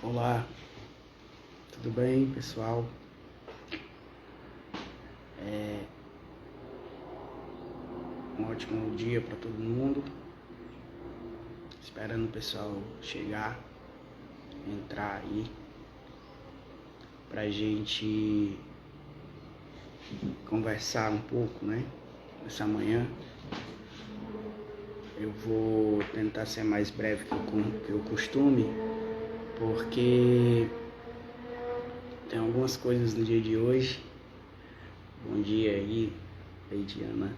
Olá, tudo bem, pessoal? Um ótimo dia para todo mundo. Esperando o pessoal chegar, entrar aí, pra gente conversar um pouco, né? Essa manhã. Eu vou tentar ser mais breve que eu costume, porque tem algumas coisas no dia de hoje. Bom dia aí, Leidiana,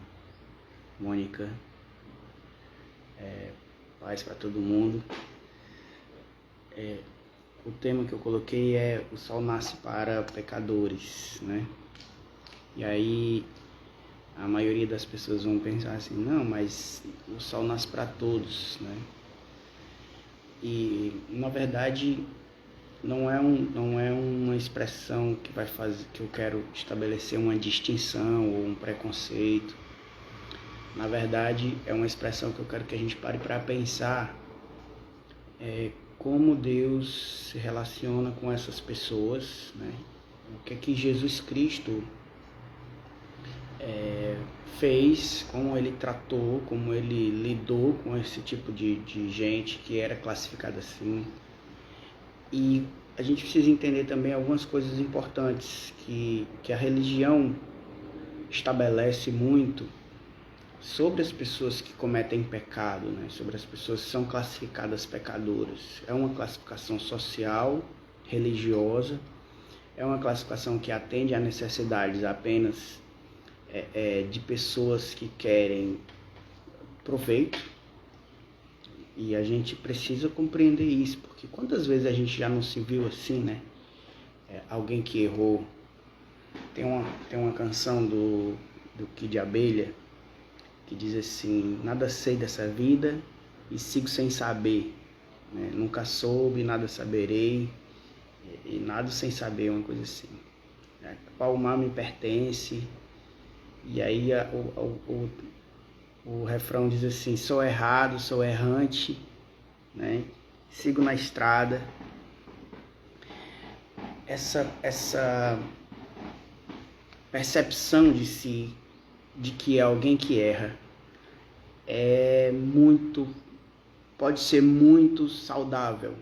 Mônica, paz para todo mundo. O tema que eu coloquei é: o sol nasce para pecadores, né? E aí a maioria das pessoas vão pensar assim: não, mas o sol nasce para todos, né? E na verdade não é uma expressão que vai fazer que eu quero estabelecer uma distinção ou um preconceito. Na verdade é uma expressão que eu quero que a gente pare para pensar como Deus se relaciona com essas pessoas, né? O que é que Jesus Cristo fez, como ele tratou, como ele lidou com esse tipo de gente que era classificada assim. E a gente precisa entender também algumas coisas importantes que a religião estabelece muito sobre as pessoas que cometem pecado, né? Sobre as pessoas que são classificadas pecadoras. É uma classificação social, religiosa, é uma classificação que atende a necessidades apenas de pessoas que querem proveito. E a gente precisa compreender isso, porque quantas vezes a gente já não se viu assim, né? Alguém que errou. Tem uma canção do Kid Abelha que diz assim: nada sei dessa vida e sigo sem saber, né? Nunca soube, nada saberei, e nada sem saber, uma coisa assim. Qual mal me pertence? E aí o refrão diz assim: sou errado, sou errante, né? Sigo na estrada. Essa percepção de si, de que é alguém que erra, pode ser muito saudável,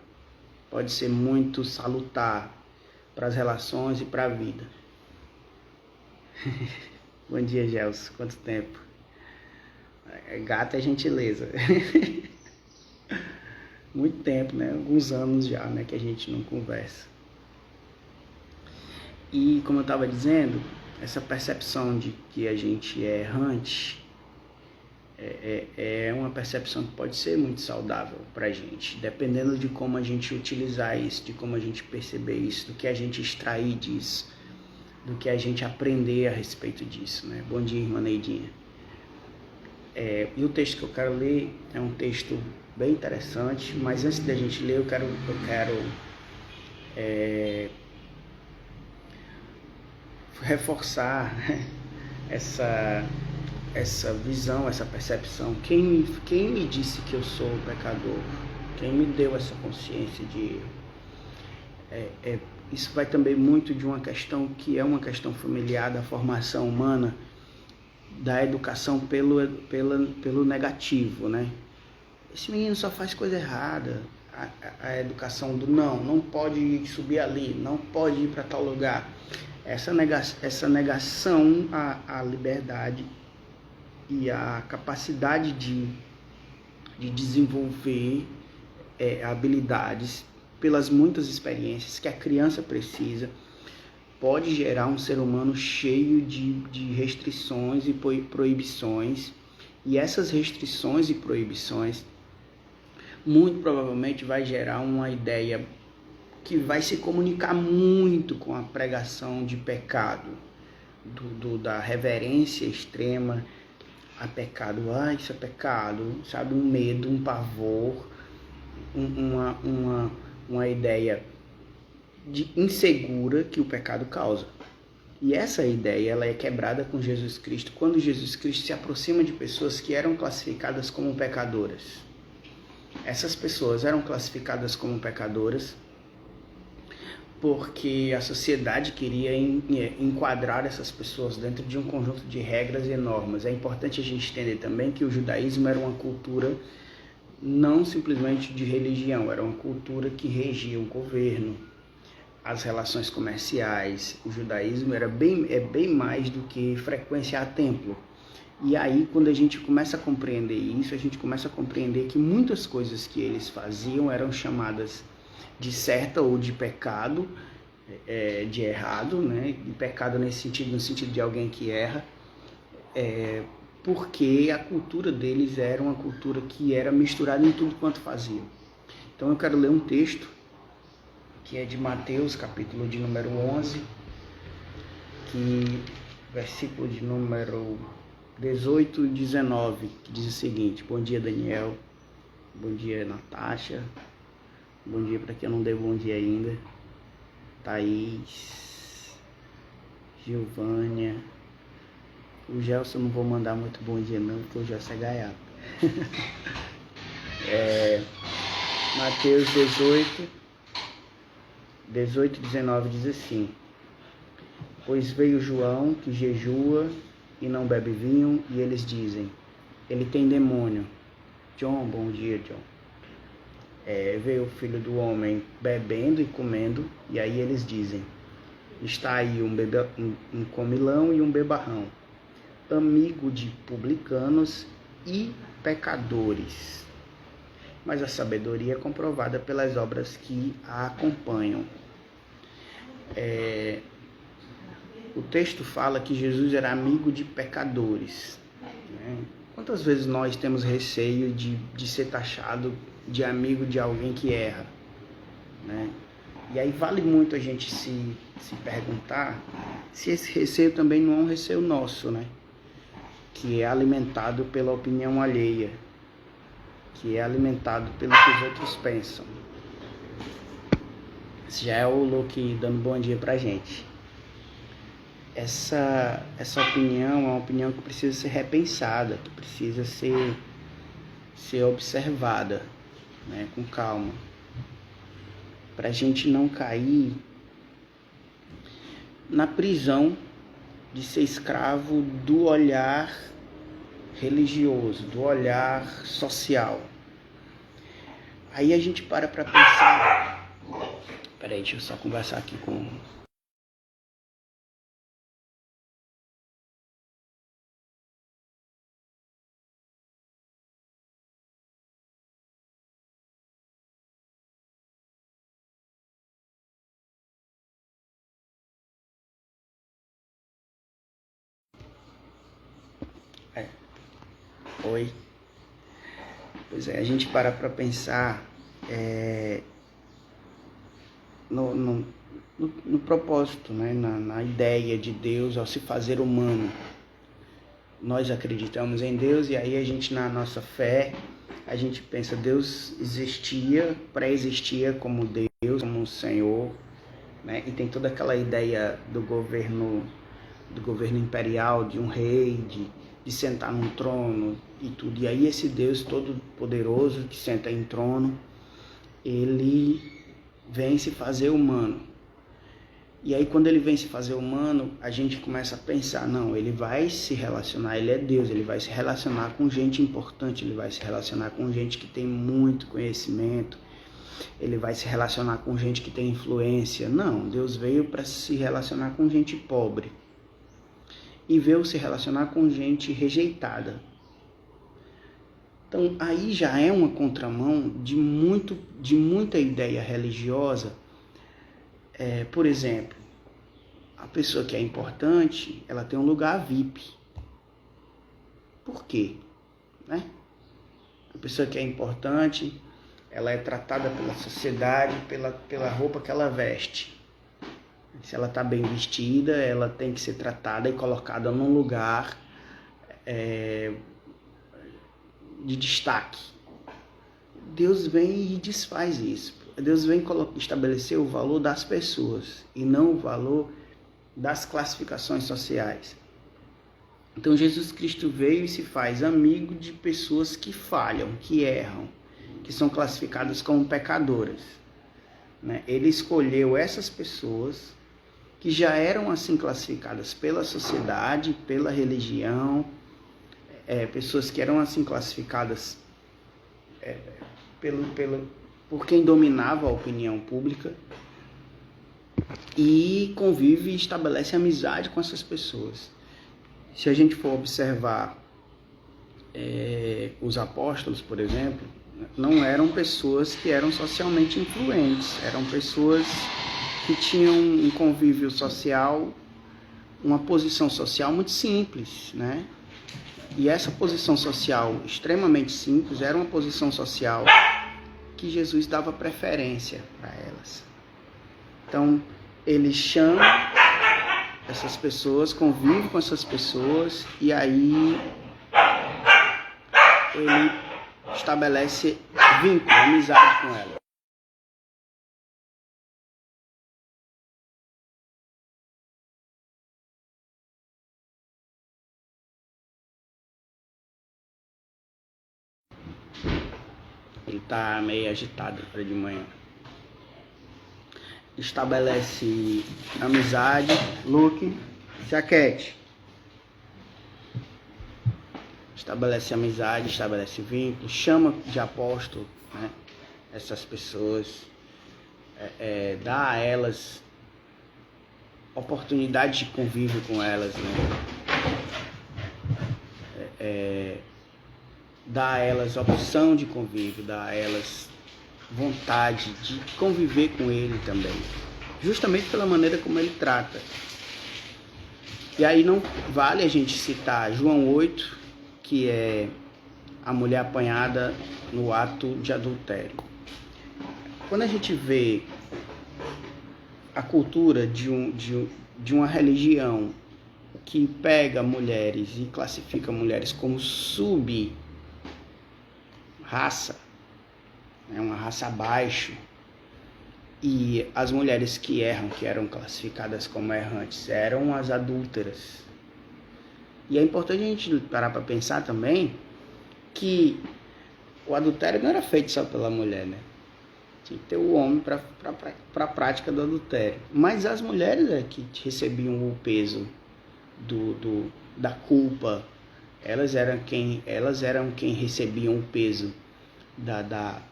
pode ser muito salutar para as relações e para a vida. Bom dia, Gelson, quanto tempo? Gato é gentileza. Muito tempo, né? Alguns anos já, né, que a gente não conversa. E como eu estava dizendo, essa percepção de que a gente é errante é uma percepção que pode ser muito saudável para a gente, dependendo de como a gente utilizar isso, de como a gente perceber isso, do que a gente extrair disso, do que a gente aprender a respeito disso, né? Bom dia, irmã Neidinha. E o texto que eu quero ler é um texto bem interessante, mas antes da gente ler, eu quero reforçar, né, essa visão, essa percepção. Quem me disse que eu sou pecador? Quem me deu essa consciência de erro? Isso vai também muito de uma questão que é uma questão familiar, da formação humana, da educação pelo negativo, né? Esse menino só faz coisa errada. A educação do não pode subir ali, não pode ir para tal lugar. Essa negação à liberdade e à capacidade de desenvolver habilidades pelas muitas experiências que a criança precisa, pode gerar um ser humano cheio de restrições e proibições. E essas restrições e proibições muito provavelmente vai gerar uma ideia que vai se comunicar muito com a pregação de pecado, da reverência extrema a pecado. Isso é pecado, sabe? Um medo, um pavor, uma ideia insegura que o pecado causa. E essa ideia ela é quebrada com Jesus Cristo, quando Jesus Cristo se aproxima de pessoas que eram classificadas como pecadoras. Essas pessoas eram classificadas como pecadoras porque a sociedade queria enquadrar essas pessoas dentro de um conjunto de regras e normas. É importante a gente entender também que o judaísmo era uma cultura não simplesmente de religião, era uma cultura que regia o governo, as relações comerciais. O judaísmo é bem mais do que frequenciar templo. E aí, quando a gente começa a compreender isso, a gente começa a compreender que muitas coisas que eles faziam eram chamadas de certa ou de pecado, de errado, né? De pecado nesse sentido, no sentido de alguém que erra, porque a cultura deles era uma cultura que era misturada em tudo quanto faziam. Então eu quero ler um texto que é de Mateus, capítulo de número 11, versículo de número 18 e 19, que diz o seguinte: bom dia, Daniel, bom dia, Natasha, bom dia para quem eu não dei bom dia ainda, Thaís, Giovânia, o Gelson eu não vou mandar muito bom dia não, porque o Gelson é gaiato. Mateus 18 e 19 diz assim: pois veio João, que jejua e não bebe vinho, e eles dizem, ele tem demônio. John, bom dia, John. Veio o Filho do Homem bebendo e comendo, e aí eles dizem, está aí um comilão e um bebarrão, amigo de publicanos e pecadores. Mas a sabedoria é comprovada pelas obras que a acompanham. O texto fala que Jesus era amigo de pecadores, né? Quantas vezes nós temos receio de ser taxado de amigo de alguém que erra, né? E aí vale muito a gente se perguntar se esse receio também não é um receio nosso, né? Que é alimentado pela opinião alheia, que é alimentado pelo que os outros pensam. Esse já é o Luke dando bom dia pra gente. Essa opinião é uma opinião que precisa ser repensada, que precisa ser observada, né, com calma, para a gente não cair na prisão de ser escravo do olhar religioso, do olhar social. Aí a gente para pensar. Peraí, deixa eu só conversar aqui com... Oi. Pois é, a gente para pensar no propósito, né? Na ideia de Deus ao se fazer humano. Nós acreditamos em Deus e aí a gente, na nossa fé, a gente pensa, Deus existia, pré-existia como Deus, como um Senhor, né? E tem toda aquela ideia do governo imperial, de um rei, de sentar num trono e tudo. E aí esse Deus todo poderoso que senta em trono, ele vem se fazer humano. E aí quando ele vem se fazer humano, a gente começa a pensar, não, ele vai se relacionar, ele é Deus, ele vai se relacionar com gente importante, ele vai se relacionar com gente que tem muito conhecimento, ele vai se relacionar com gente que tem influência. Não, Deus veio para se relacionar com gente pobre. E veio se relacionar com gente rejeitada. Então, aí já é uma contramão de muita ideia religiosa. Por exemplo, a pessoa que é importante, ela tem um lugar VIP. Por quê? Né? A pessoa que é importante, ela é tratada pela sociedade, pela roupa que ela veste. Se ela está bem vestida, ela tem que ser tratada e colocada num lugar de destaque. Deus vem e desfaz isso. Deus vem estabelecer o valor das pessoas e não o valor das classificações sociais. Então Jesus Cristo veio e se faz amigo de pessoas que falham, que erram, que são classificadas como pecadoras. né? Ele escolheu essas pessoas que já eram assim classificadas pela sociedade, pela religião, pessoas que eram assim classificadas por quem dominava a opinião pública, e convive e estabelece amizade com essas pessoas. Se a gente for observar os apóstolos, por exemplo, não eram pessoas que eram socialmente influentes, eram pessoas que tinham um convívio social, uma posição social muito simples, né? E essa posição social extremamente simples era uma posição social que Jesus dava preferência para elas. Então, ele chama essas pessoas, convive com essas pessoas, e aí ele estabelece vínculo, amizade com elas. Ele está meio agitado para de manhã. Estabelece amizade. Luke, se aquete. Estabelece amizade, estabelece vínculo, chama de apóstolo, né, essas pessoas, dá a elas oportunidade de convívio com elas, né? Dá a elas opção de convívio, dá a elas vontade de conviver com ele também, justamente pela maneira como ele trata. E aí não vale a gente citar João 8, que é a mulher apanhada no ato de adultério. Quando a gente vê a cultura de uma religião que pega mulheres e classifica mulheres como sub-raça, uma raça abaixo, e as mulheres que erram, que eram classificadas como errantes, eram as adúlteras. E é importante a gente parar para pensar também que o adultério não era feito só pela mulher, né? Tinha que ter o homem para a prática do adultério. Mas as mulheres que recebiam o peso da culpa, elas eram quem recebiam o peso da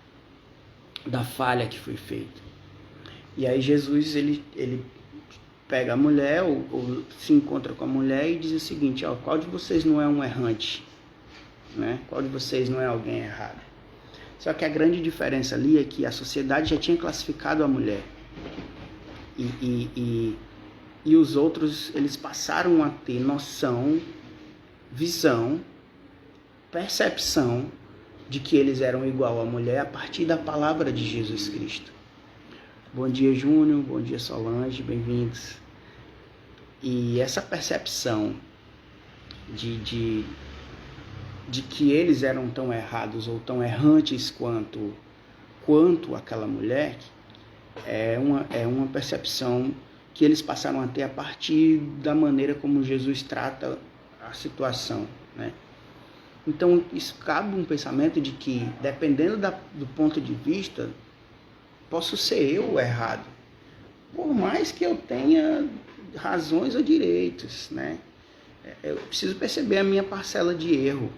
falha que foi feita. E aí Jesus ele pega a mulher, ou se encontra com a mulher e diz o seguinte: qual de vocês não é um errante, né? Qual de vocês não é alguém errado? Só que a grande diferença ali é que a sociedade já tinha classificado a mulher, e os outros, eles passaram a ter noção, visão, percepção de que eles eram igual à mulher a partir da palavra de Jesus Cristo. Bom dia, Júnior, bom dia, Solange, bem-vindos. E essa percepção de que eles eram tão errados ou tão errantes quanto aquela mulher, é uma percepção que eles passaram a ter a partir da maneira como Jesus trata a situação, né? Então, isso cabe um pensamento de que, dependendo do ponto de vista, posso ser eu o errado, por mais que eu tenha razões ou direitos, né? Eu preciso perceber a minha parcela de erro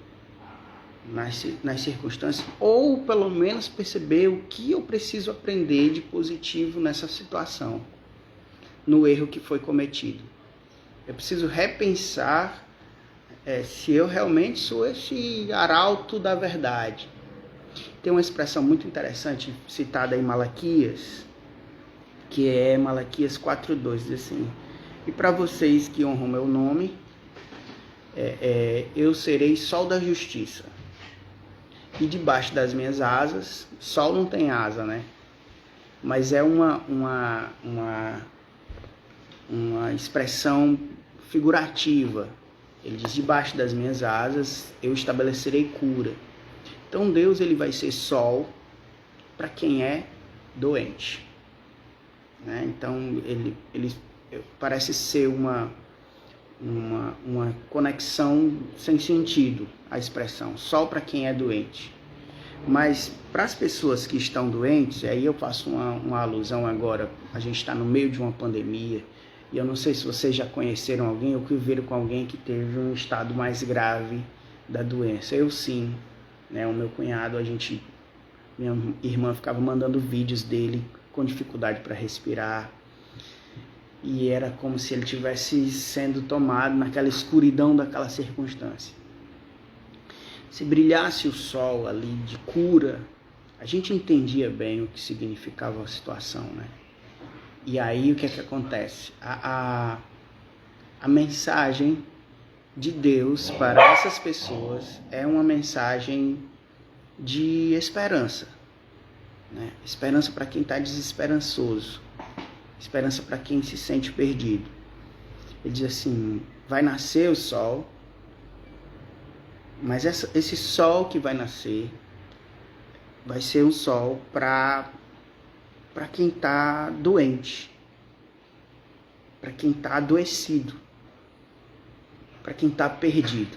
nas circunstâncias, ou pelo menos perceber o que eu preciso aprender de positivo nessa situação, no erro que foi cometido. Eu preciso repensar se eu realmente sou esse arauto da verdade. Tem uma expressão muito interessante citada em Malaquias, que é Malaquias 4:2, diz assim: e para vocês que honram meu nome, eu serei sol da justiça, e debaixo das minhas asas, sol não tem asa, né? Mas é uma expressão figurativa. Ele diz: debaixo das minhas asas eu estabelecerei cura. Então Deus, ele vai ser sol para quem é doente, né? Então ele parece ser uma conexão sem sentido, a expressão sol para quem é doente. Mas para as pessoas que estão doentes, aí eu faço uma alusão agora, a gente está no meio de uma pandemia, e eu não sei se vocês já conheceram alguém ou conviveram com alguém que teve um estado mais grave da doença. Eu sim, né? O meu cunhado, minha irmã ficava mandando vídeos dele com dificuldade para respirar, e era como se ele tivesse sendo tomado naquela escuridão daquela circunstância. Se brilhasse o sol ali de cura, a gente entendia bem o que significava a situação, né? E aí o que é que acontece? A mensagem de Deus para essas pessoas é uma mensagem de esperança, né? Esperança para quem está desesperançoso, esperança para quem se sente perdido. Ele diz assim: vai nascer o sol, mas esse sol que vai nascer vai ser um sol para quem está doente, para quem está adoecido, para quem está perdido.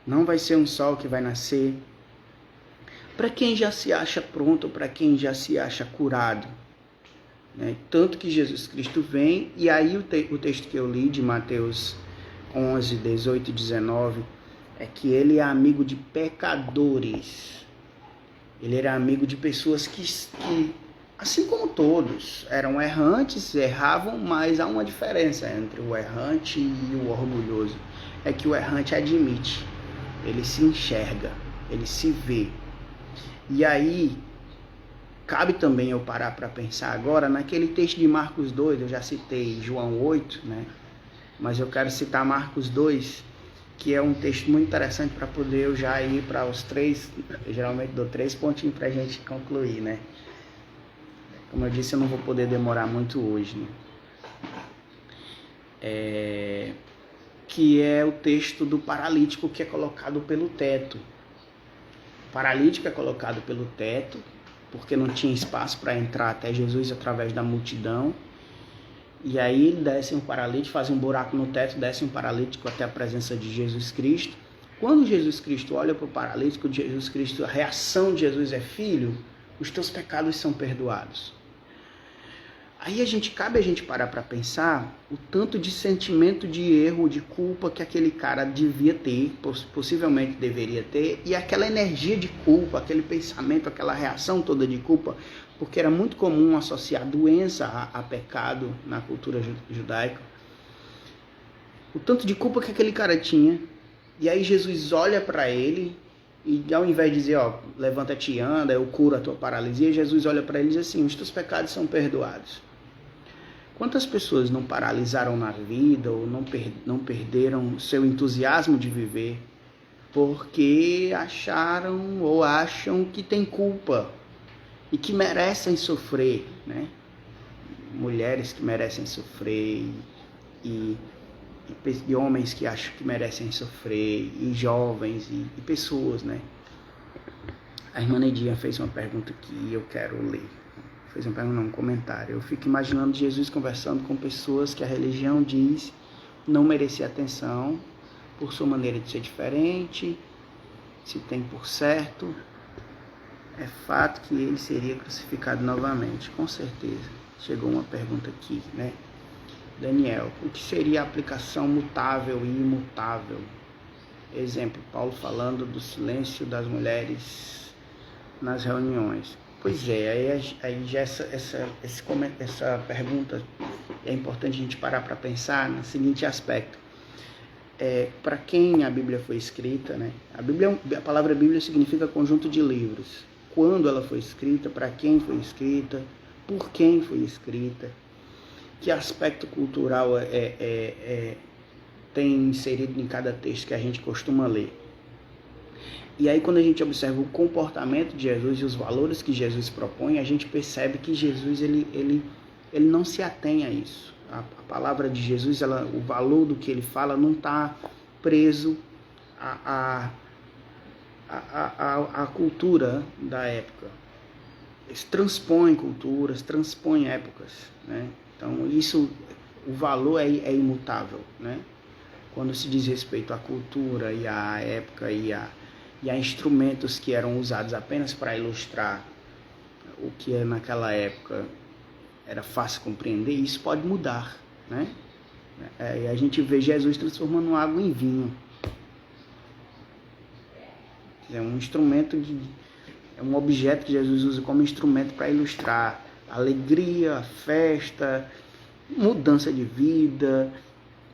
Não vai ser um sol que vai nascer para quem já se acha pronto, para quem já se acha curado, né? Tanto que Jesus Cristo vem, e aí o texto que eu li de Mateus 11, 18 e 19, é que ele é amigo de pecadores. Ele era amigo de pessoas que assim como todos, eram errantes, erravam, mas há uma diferença entre o errante e o orgulhoso. É que o errante admite, ele se enxerga, ele se vê. E aí, cabe também eu parar para pensar agora naquele texto de Marcos 2, eu já citei João 8, né? Mas eu quero citar Marcos 2, que é um texto muito interessante para poder eu já ir para os 3, eu geralmente dou 3 pontinhos para a gente concluir, né? Como eu disse, eu não vou poder demorar muito hoje, né? Que é o texto do paralítico que é colocado pelo teto. O paralítico é colocado pelo teto, porque não tinha espaço para entrar até Jesus através da multidão. E aí desce um paralítico, faz um buraco no teto, desce um paralítico até a presença de Jesus Cristo. Quando Jesus Cristo olha para o paralítico, Jesus Cristo, a reação de Jesus é: filho, os teus pecados são perdoados. Aí cabe a gente parar para pensar o tanto de sentimento de erro, de culpa que aquele cara devia ter, possivelmente deveria ter, e aquela energia de culpa, aquele pensamento, aquela reação toda de culpa, porque era muito comum associar doença a pecado na cultura judaica. O tanto de culpa que aquele cara tinha, e aí Jesus olha para ele, e ao invés de dizer, ó, levanta-te e anda, eu curo a tua paralisia, Jesus olha para ele e diz assim: os teus pecados são perdoados. Quantas pessoas não paralisaram na vida ou não perderam seu entusiasmo de viver porque acharam ou acham que tem culpa e que merecem sofrer, né? Mulheres que merecem sofrer e homens que acham que merecem sofrer, e jovens e pessoas, né? A irmã Neidinha fez uma pergunta que eu quero ler. Fez uma pergunta, não, um comentário. Eu fico imaginando Jesus conversando com pessoas que a religião diz não merecer atenção por sua maneira de ser diferente, se tem por certo. É fato que ele seria crucificado novamente, com certeza. Chegou uma pergunta aqui, né? Daniel, o que seria a aplicação mutável e imutável? Exemplo, Paulo falando do silêncio das mulheres nas reuniões. Pois é, aí já essa pergunta é importante a gente parar para pensar no seguinte aspecto. Para quem a Bíblia foi escrita, né? A palavra Bíblia significa conjunto de livros. Quando ela foi escrita, para quem foi escrita, por quem foi escrita, que aspecto cultural tem inserido em cada texto que a gente costuma ler. E aí, quando a gente observa o comportamento de Jesus e os valores que Jesus propõe, a gente percebe que Jesus ele não se atém a isso. A palavra de Jesus, o valor do que ele fala não está preso à cultura da época. Eles transpõem culturas, transpõem épocas, né? Então, o valor é imutável, né? Quando se diz respeito à cultura e à época e e a instrumentos que eram usados apenas para ilustrar o que naquela época era fácil compreender, isso pode mudar, né? E a gente vê Jesus transformando água em vinho. É um instrumento, é um objeto que Jesus usa como instrumento para ilustrar a alegria, a festa, mudança de vida,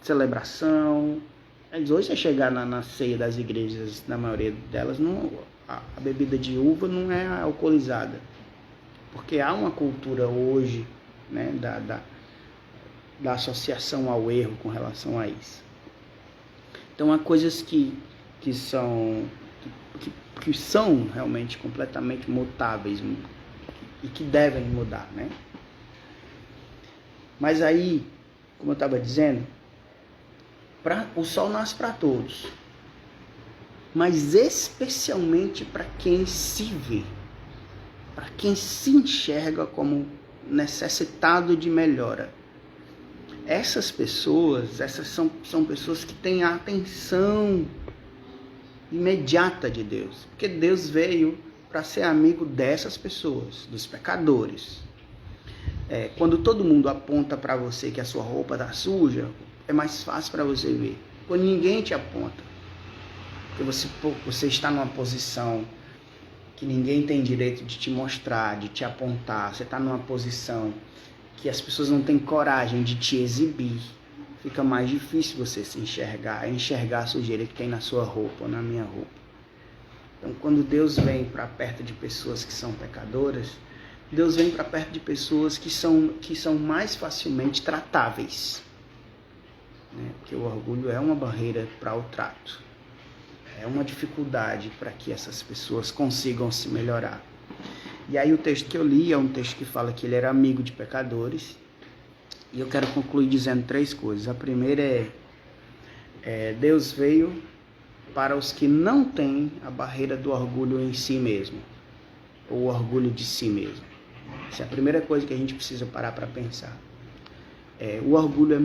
celebração. Hoje você chegar na ceia das igrejas, na maioria delas, a bebida de uva não é alcoolizada. Porque há uma cultura hoje, né, da associação ao erro com relação a isso. Então há coisas que são realmente completamente mutáveis e que devem mudar, né? Mas aí, como eu estava dizendo, o sol nasce para todos, mas especialmente para quem se vê, para quem se enxerga como necessitado de melhora. Essas pessoas, são pessoas que têm a atenção imediata de Deus, porque Deus veio para ser amigo dessas pessoas, dos pecadores. Quando todo mundo aponta para você que a sua roupa está suja, é mais fácil para você ver. Quando ninguém te aponta, porque você está numa posição que ninguém tem direito de te mostrar, de te apontar, você está numa posição que as pessoas não têm coragem de te exibir, fica mais difícil você se enxergar a sujeira que tem na sua roupa ou na minha roupa. Então, quando Deus vem para perto de pessoas que são pecadoras, Deus vem para perto de pessoas que são mais facilmente tratáveis, né? Porque o orgulho é uma barreira para o trato, é uma dificuldade para que essas pessoas consigam se melhorar. E aí o texto que eu li é um texto que fala que ele era amigo de pecadores, e eu quero concluir dizendo 3 coisas. A primeira Deus veio para os que não têm a barreira do orgulho em si mesmo, ou o orgulho de si mesmo. Essa é a primeira coisa que a gente precisa parar para pensar. O orgulho é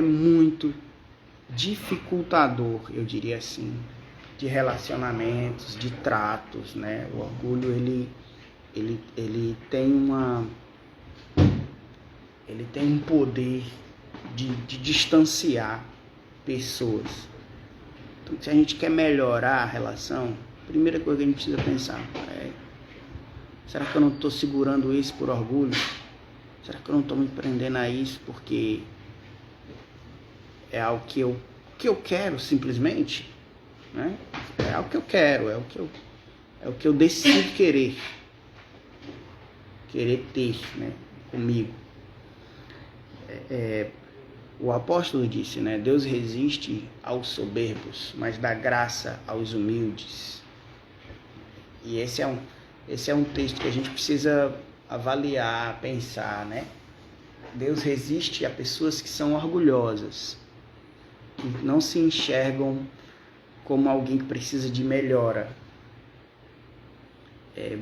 muito dificultador, eu diria assim, de relacionamentos, de tratos, né? O orgulho, ele tem um poder de distanciar pessoas. Então, se a gente quer melhorar a relação, a primeira coisa que a gente precisa pensar será que eu não estou segurando isso por orgulho? Será que eu não estou me prendendo a isso porque é algo que eu quero simplesmente? Né? É algo que eu quero, é o que eu decido querer ter, né, comigo. O apóstolo disse, né, Deus resiste aos soberbos, mas dá graça aos humildes. E esse é um texto que a gente precisa avaliar, pensar, né? Deus resiste a pessoas que são orgulhosas, que não se enxergam como alguém que precisa de melhora.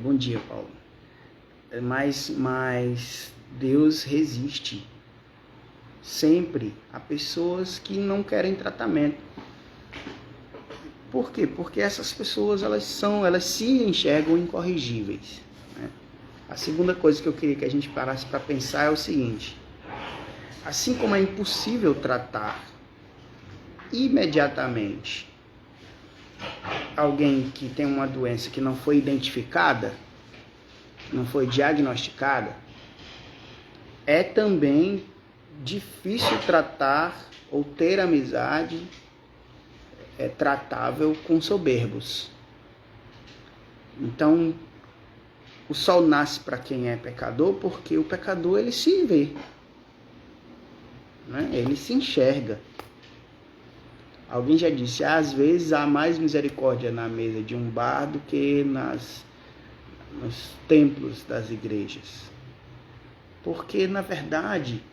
Bom dia, Paulo. Mas Deus resiste sempre a pessoas que não querem tratamento. Por quê? Porque essas pessoas elas se enxergam incorrigíveis, né? A segunda coisa que eu queria que a gente parasse para pensar é o seguinte: assim como é impossível tratar imediatamente alguém que tem uma doença que não foi identificada, não foi diagnosticada, é também difícil tratar ou ter amizade tratável com soberbos. Então, o sol nasce para quem é pecador, porque o pecador ele se vê, né? Ele se enxerga. Alguém já disse, às vezes há mais misericórdia na mesa de um bar do que nos templos das igrejas. Porque, na verdade,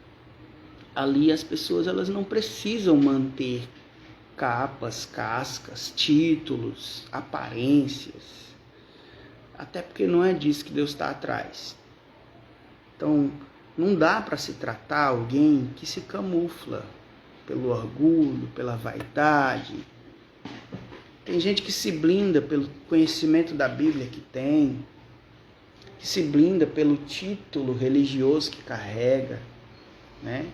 ali as pessoas elas não precisam manter capas, cascas, títulos, aparências. Até porque não é disso que Deus está atrás. Então, não dá para se tratar alguém que se camufla pelo orgulho, pela vaidade. Tem gente que se blinda pelo conhecimento da Bíblia que se blinda pelo título religioso que carrega, né?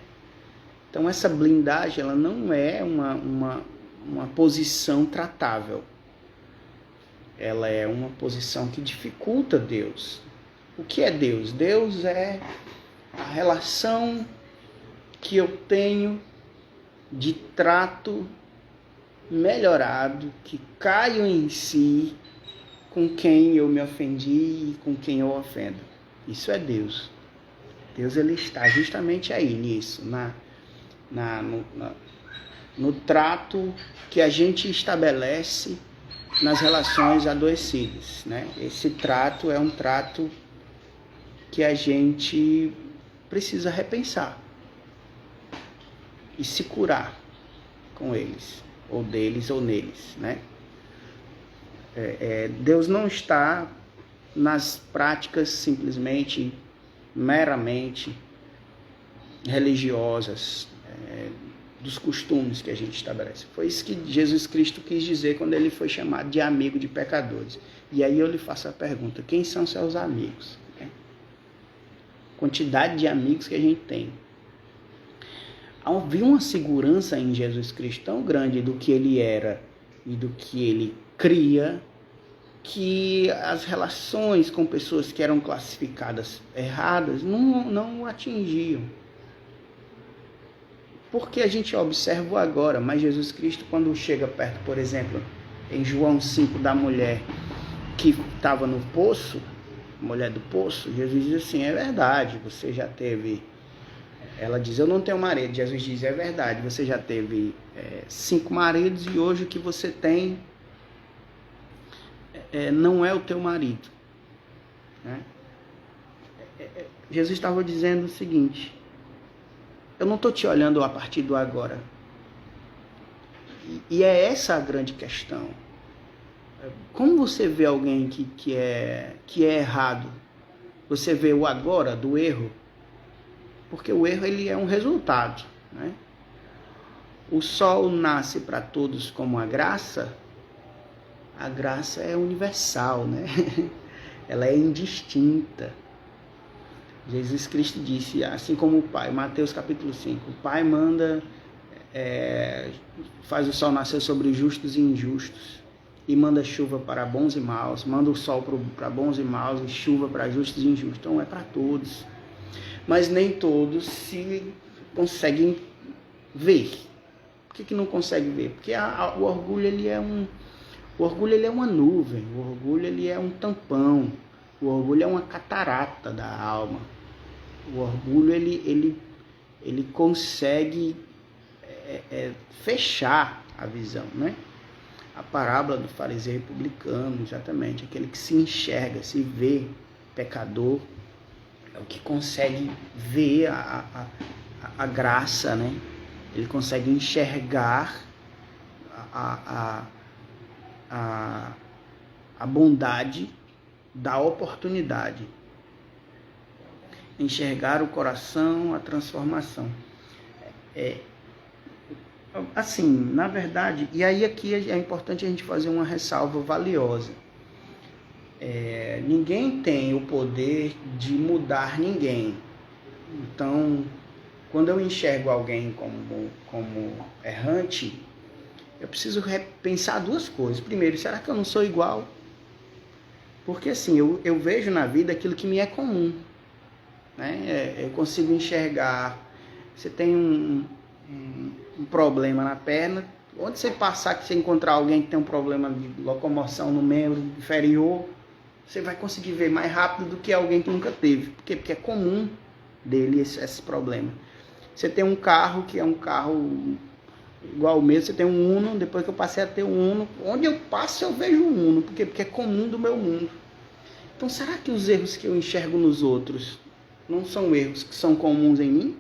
Então essa blindagem, ela não é uma posição tratável. Ela é uma posição que dificulta Deus. O que é Deus? Deus é a relação que eu tenho de trato melhorado, que caio em si com quem eu me ofendi e com quem eu ofendo. Isso é Deus. Deus, ele está justamente aí nisso, no trato que a gente estabelece nas relações adoecidas, né? Esse trato é um trato que a gente precisa repensar e se curar com eles, ou deles ou neles, né? Deus não está nas práticas simplesmente, meramente religiosas, dos costumes que a gente estabelece. Foi isso que Jesus Cristo quis dizer quando ele foi chamado de amigo de pecadores. E aí eu lhe faço a pergunta: quem são seus amigos? Quantidade de amigos que a gente tem. Havia uma segurança em Jesus Cristo tão grande do que ele era e do que ele cria, que as relações com pessoas que eram classificadas erradas não o atingiam. Porque a gente observa agora, mas Jesus Cristo, quando chega perto, por exemplo, em João 5, da mulher que estava no poço, mulher do poço, Jesus diz assim: é verdade, você já teve... Ela diz: eu não tenho marido. Jesus diz: é verdade, você já teve 5 maridos e hoje o que você tem não é o teu marido, né? Jesus estava dizendo o seguinte: eu não estou te olhando a partir do agora. E é essa a grande questão. Como você vê alguém que é errado? Você vê o agora do erro? Porque o erro, ele é um resultado, né? O sol nasce para todos como a graça é universal, né? Ela é indistinta. Jesus Cristo disse, assim como o Pai, Mateus capítulo 5, o Pai manda, faz o sol nascer sobre justos e injustos, e manda chuva para bons e maus, manda o sol para bons e maus, e chuva para justos e injustos. Então é para todos. Mas nem todos se conseguem ver. Por que não consegue ver? Porque o orgulho, ele é uma nuvem, o orgulho, ele é um tampão, o orgulho é uma catarata da alma. O orgulho, ele consegue fechar a visão, né? A parábola do fariseu e publicano, exatamente, aquele que se enxerga, se vê pecador, é o que consegue ver a graça, né? Ele consegue enxergar a bondade da oportunidade, enxergar o coração, a transformação. Assim, na verdade, e aí aqui é importante a gente fazer uma ressalva valiosa. Ninguém tem o poder de mudar ninguém. Então, quando eu enxergo alguém como errante, eu preciso repensar 2 coisas. Primeiro, será que eu não sou igual? Porque assim, eu vejo na vida aquilo que me é comum, né? Eu consigo enxergar. Você tem um problema na perna, onde você passar, que você encontrar alguém que tem um problema de locomoção no membro inferior, você vai conseguir ver mais rápido do que alguém que nunca teve. Por quê? Porque é comum dele esse problema. Você tem um carro que é um carro igual ao meu, você tem um Uno, depois que eu passei a ter um Uno, onde eu passo eu vejo um Uno. Por quê? Porque é comum do meu mundo. Então será que os erros que eu enxergo nos outros não são erros que são comuns em mim?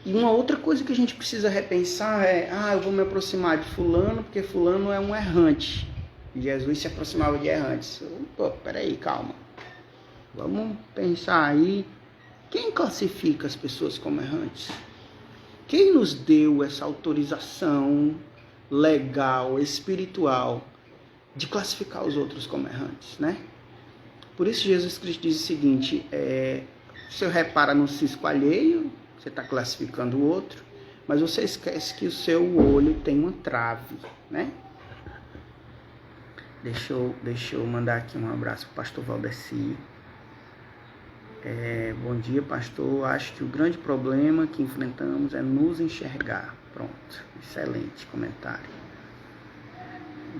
E uma outra coisa que a gente precisa repensar eu vou me aproximar de fulano, porque fulano é um errante. Jesus se aproximava de errantes. Peraí, calma. Vamos pensar aí. Quem classifica as pessoas como errantes? Quem nos deu essa autorização legal, espiritual, de classificar os outros como errantes, né? Por isso Jesus Cristo diz o seguinte, você repara no cisco alheio, você está classificando o outro, mas você esquece que o seu olho tem uma trave, né? Deixa eu mandar aqui um abraço para o pastor Valdeci. Bom dia, pastor. Acho que o grande problema que enfrentamos é nos enxergar. Pronto, excelente comentário.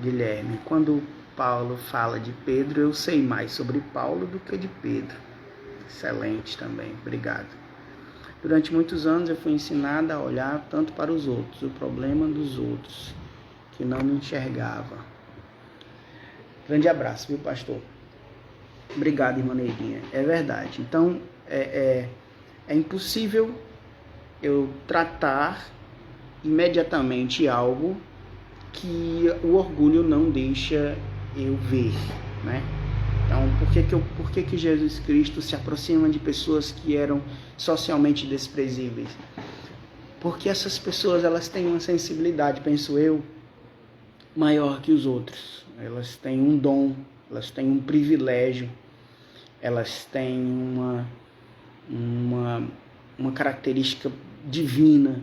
Guilherme, quando Paulo fala de Pedro, eu sei mais sobre Paulo do que de Pedro. Excelente também, obrigado. Durante muitos anos eu fui ensinada a olhar tanto para os outros, o problema dos outros, que não me enxergava. Grande abraço, viu, pastor? Obrigado, irmã Neidinha. É verdade. Então, é impossível eu tratar imediatamente algo que o orgulho não deixa eu ver, né? Então, por que Jesus Cristo se aproxima de pessoas que eram socialmente desprezíveis? Porque essas pessoas, elas têm uma sensibilidade, penso eu, maior que os outros. Elas têm um dom, elas têm um privilégio, elas têm uma característica divina,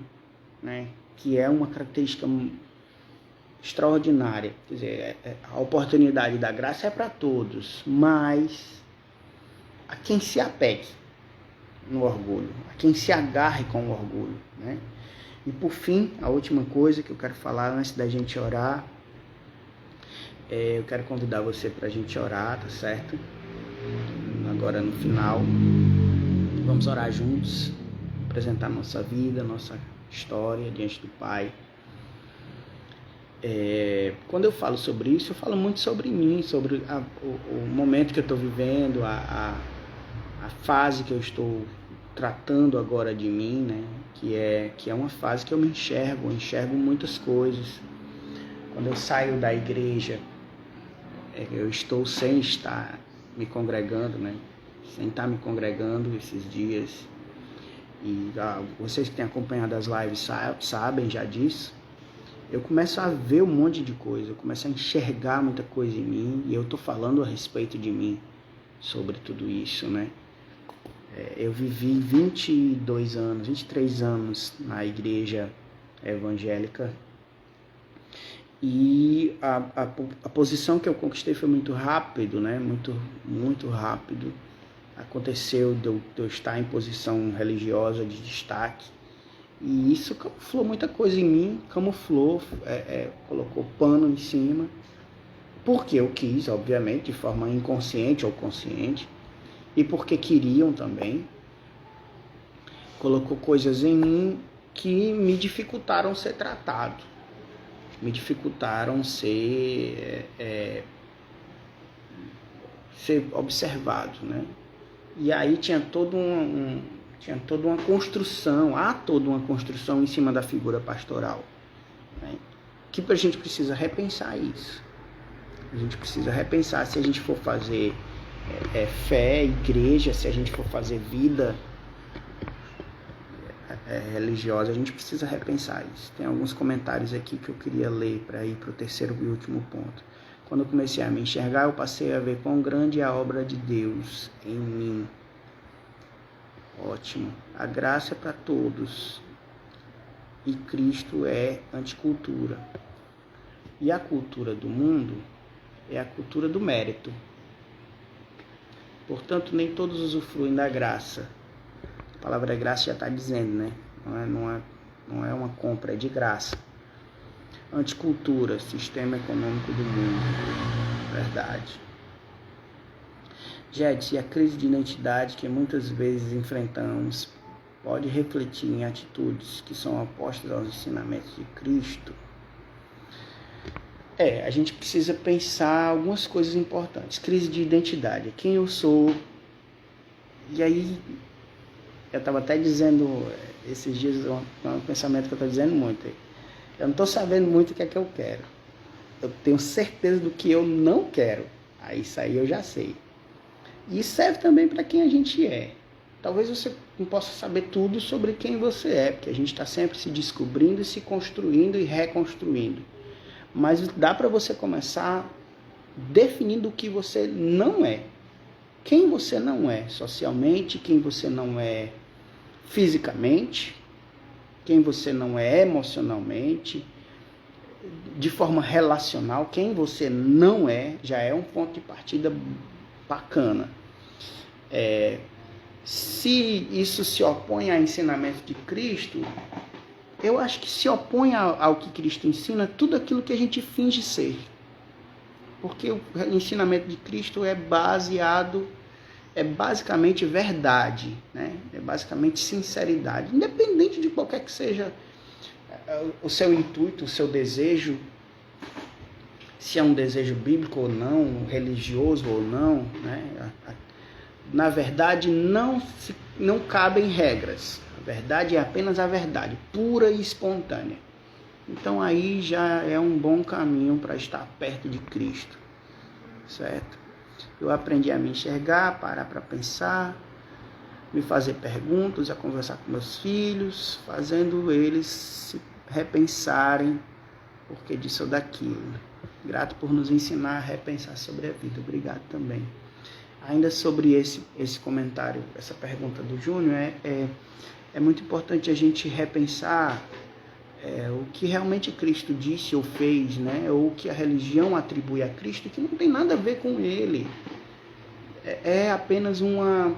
né? Que é uma característica extraordinária. Quer dizer, a oportunidade da graça é para todos, mas a quem se apegue no orgulho, a quem se agarre com o orgulho, né? E por fim, a última coisa que eu quero falar antes da gente orar, eu quero convidar você para a gente orar, tá certo? Agora no final, vamos orar juntos, apresentar nossa vida, nossa história diante do Pai. Quando eu falo sobre isso, eu falo muito sobre mim, sobre o momento que eu estou vivendo, a fase que eu estou tratando agora de mim, né? Que é uma fase que eu enxergo muitas coisas. Quando eu saio da igreja, eu estou sem estar me congregando, né? Sem estar me congregando esses dias. E vocês que têm acompanhado as lives sabem já disso. Eu começo a ver um monte de coisa, eu começo a enxergar muita coisa em mim, e eu estou falando a respeito de mim sobre tudo isso, né? Eu vivi 23 anos na igreja evangélica, e a posição que eu conquistei foi muito rápido, né? Muito rápido. Aconteceu de eu estar em posição religiosa de destaque, e isso camuflou muita coisa em mim, colocou pano em cima, porque eu quis, obviamente, de forma inconsciente ou consciente, e porque queriam também. Colocou coisas em mim que me dificultaram ser tratado, me dificultaram ser observado, né? E aí tinha toda uma construção em cima da figura pastoral, né? Que a gente precisa repensar isso. A gente precisa repensar se a gente for fazer fé, igreja, se a gente for fazer vida religiosa, a gente precisa repensar isso. Tem alguns comentários aqui que eu queria ler para ir para o terceiro e último ponto. Quando eu comecei a me enxergar, eu passei a ver quão grande é a obra de Deus em mim. Ótimo. A graça é para todos. E Cristo é anticultura. E a cultura do mundo é a cultura do mérito. Portanto, nem todos usufruem da graça. A palavra graça já está dizendo, né? Não é uma compra, é de graça. Anticultura, sistema econômico do mundo. Verdade. Gente, e a crise de identidade que muitas vezes enfrentamos pode refletir em atitudes que são opostas aos ensinamentos de Cristo? A gente precisa pensar algumas coisas importantes. Crise de identidade, quem eu sou. E aí, eu estava até dizendo, esses dias, um pensamento que eu estou dizendo muito. Eu não estou sabendo muito o que é que eu quero. Eu tenho certeza do que eu não quero. Isso aí eu já sei. E isso serve também para quem a gente é. Talvez você não possa saber tudo sobre quem você é, porque a gente está sempre se descobrindo, se construindo e reconstruindo. Mas dá para você começar definindo o que você não é. Quem você não é socialmente, quem você não é fisicamente, quem você não é emocionalmente, de forma relacional, quem você não é, já é um ponto de partida bacana. Se isso se opõe ao ensinamento de Cristo, eu acho que se opõe ao que Cristo ensina tudo aquilo que a gente finge ser. Porque o ensinamento de Cristo é basicamente verdade, né? É basicamente sinceridade, independente de qualquer que seja o seu intuito, o seu desejo, se é um desejo bíblico ou não, religioso ou não, né? Na verdade, não cabem regras. A verdade é apenas a verdade, pura e espontânea. Então aí já é um bom caminho para estar perto de Cristo, certo? Eu aprendi a me enxergar, parar para pensar, me fazer perguntas, a conversar com meus filhos, fazendo eles se repensarem porque disso ou daquilo. Grato por nos ensinar a repensar sobre a vida. Obrigado também. Ainda sobre esse comentário, essa pergunta do Júnior, é muito importante a gente repensar o que realmente Cristo disse ou fez, né? Ou o que a religião atribui a Cristo, que não tem nada a ver com ele. É apenas uma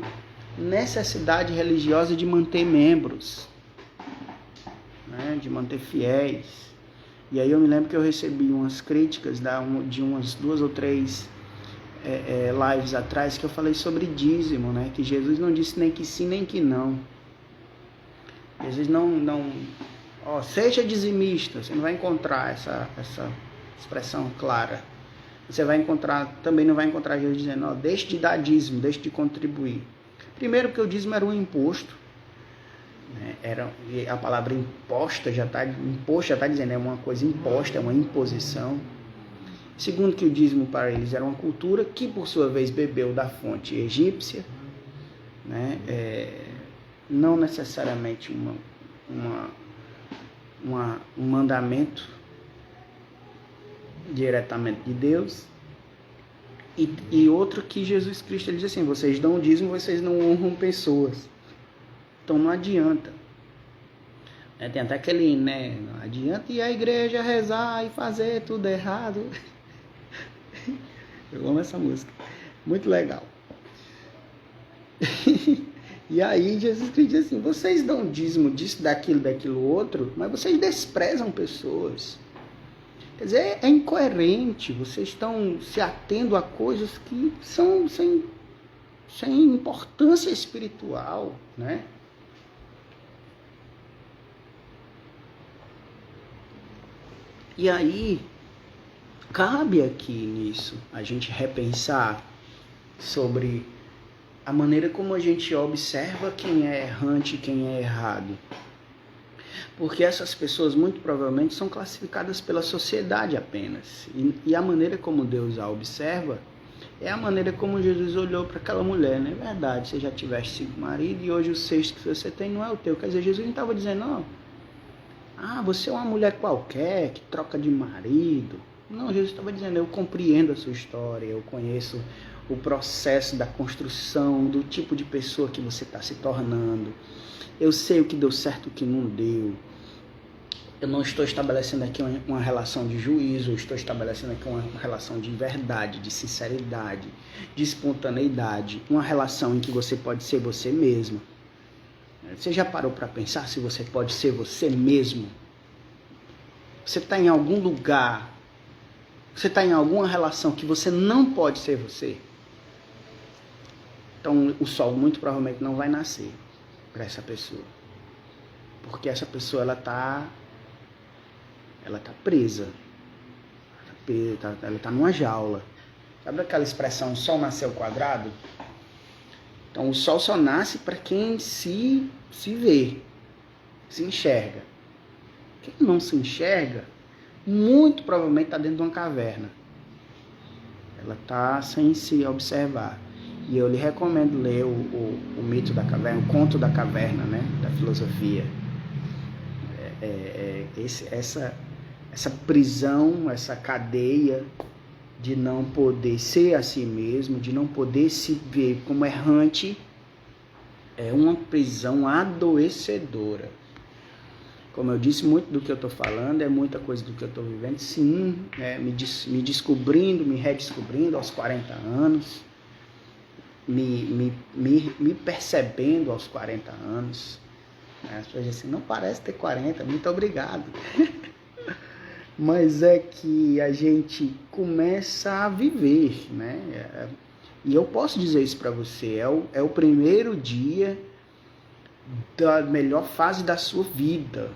necessidade religiosa de manter membros, né? De manter fiéis. E aí eu me lembro que eu recebi umas críticas de umas 2 ou 3 lives atrás, que eu falei sobre dízimo, né? Que Jesus não disse nem que sim nem que não. Jesus não seja dizimista. Você não vai encontrar essa expressão clara. Você também não vai encontrar Jesus dizendo, deixe de dar dízimo, deixe de contribuir. Primeiro, porque o dízimo era um imposto, né? A palavra imposto já está dizendo, é uma coisa imposta, é uma imposição. Segundo, que o dízimo para eles era uma cultura que, por sua vez, bebeu da fonte egípcia, né? Não necessariamente um mandamento diretamente de Deus. E outro que Jesus Cristo, ele diz assim, vocês dão o dízimo, vocês não honram pessoas. Então não adianta. Tem até aquele, né? Não adianta ir à igreja rezar e fazer tudo errado. Eu amo essa música. Muito legal. E aí Jesus Cristo diz assim, vocês dão dízimo disso, daquilo outro, mas vocês desprezam pessoas. Quer dizer, é incoerente. Vocês estão se atendo a coisas que são sem importância espiritual, né? E aí, cabe aqui nisso a gente repensar sobre a maneira como a gente observa quem é errante e quem é errado. Porque essas pessoas muito provavelmente são classificadas pela sociedade apenas. E a maneira como Deus a observa é a maneira como Jesus olhou para aquela mulher, não é verdade? Você já tiveste 5 maridos e hoje o 6º que você tem não é o teu. Quer dizer, Jesus não estava dizendo, você é uma mulher qualquer que troca de marido. Não, Jesus estava dizendo, eu compreendo a sua história, eu conheço o processo da construção, do tipo de pessoa que você está se tornando. Eu sei o que deu certo e o que não deu. Eu não estou estabelecendo aqui uma relação de juízo, eu estou estabelecendo aqui uma relação de verdade, de sinceridade, de espontaneidade, uma relação em que você pode ser você mesmo. Você já parou para pensar se você pode ser você mesmo? Você está em algum lugar, você está em alguma relação que você não pode ser você? Então o sol muito provavelmente não vai nascer para essa pessoa. Porque essa pessoa ela tá presa. Ela está numa jaula. Sabe aquela expressão, o sol nasceu quadrado? Então o sol só nasce para quem se vê, se enxerga. Quem não se enxerga, muito provavelmente está dentro de uma caverna. Ela está sem se observar. E eu lhe recomendo ler o mito da caverna, o conto da caverna, né, da filosofia. essa prisão, essa cadeia de não poder ser a si mesmo, de não poder se ver como errante, é uma prisão adoecedora. Como eu disse, muito do que eu estou falando é muita coisa do que eu estou vivendo, sim, me descobrindo, me redescobrindo aos 40 anos, me percebendo aos 40 anos. As pessoas dizem assim, não parece ter 40, muito obrigado. Mas é que a gente começa a viver, né? E eu posso dizer isso para você, é o primeiro dia da melhor fase da sua vida,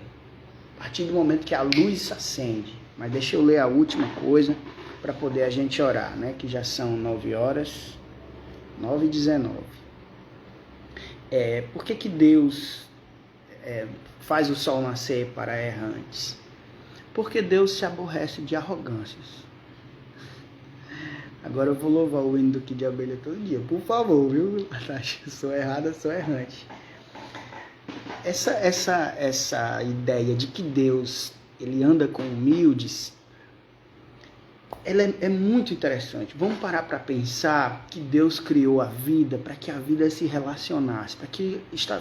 a partir do momento que a luz acende. Mas deixa eu ler a última coisa para poder a gente orar, né? Que já são 9h, 9h19. Por que Deus faz o sol nascer para errantes? Porque Deus se aborrece de arrogâncias. Agora eu vou louvar o hino do Kid de Abelha todo dia, por favor, viu? Sou errada, sou errante. Essa ideia de que Deus ele anda com humildes, ela é muito interessante. Vamos parar para pensar que Deus criou a vida para que a vida se relacionasse, para que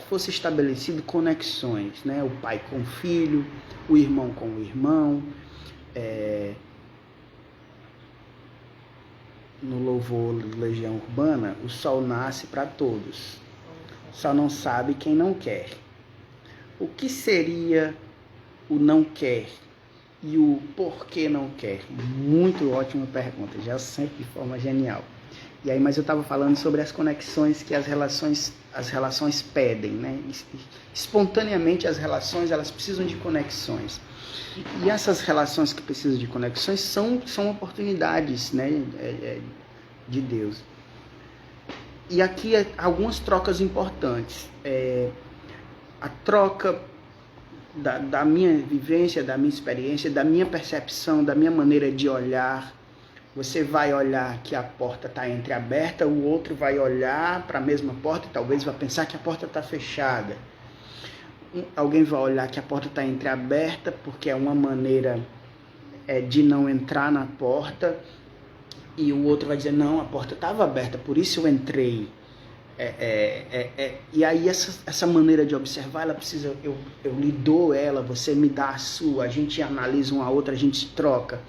fosse estabelecido conexões, né? O pai com o filho, o irmão com o irmão. No louvor Legião Urbana, o sol nasce para todos, só não sabe quem não quer. O que seria o não quer e o porquê não quer? Muito ótima pergunta, já sempre de forma genial. E aí, mas eu estava falando sobre as conexões que as relações pedem, né? Espontaneamente as relações elas precisam de conexões. E essas relações que precisam de conexões são oportunidades, né, de Deus. E aqui algumas trocas importantes. A troca da minha vivência, da minha experiência, da minha percepção, da minha maneira de olhar. Você vai olhar que a porta está entreaberta, o outro vai olhar para a mesma porta e talvez vai pensar que a porta está fechada. Alguém vai olhar que a porta está entreaberta porque é uma maneira de não entrar na porta, e o outro vai dizer, não, a porta estava aberta, por isso eu entrei. E aí essa maneira de observar, ela precisa, eu lhe dou ela, você me dá a sua, a gente analisa uma a outra, a gente se troca.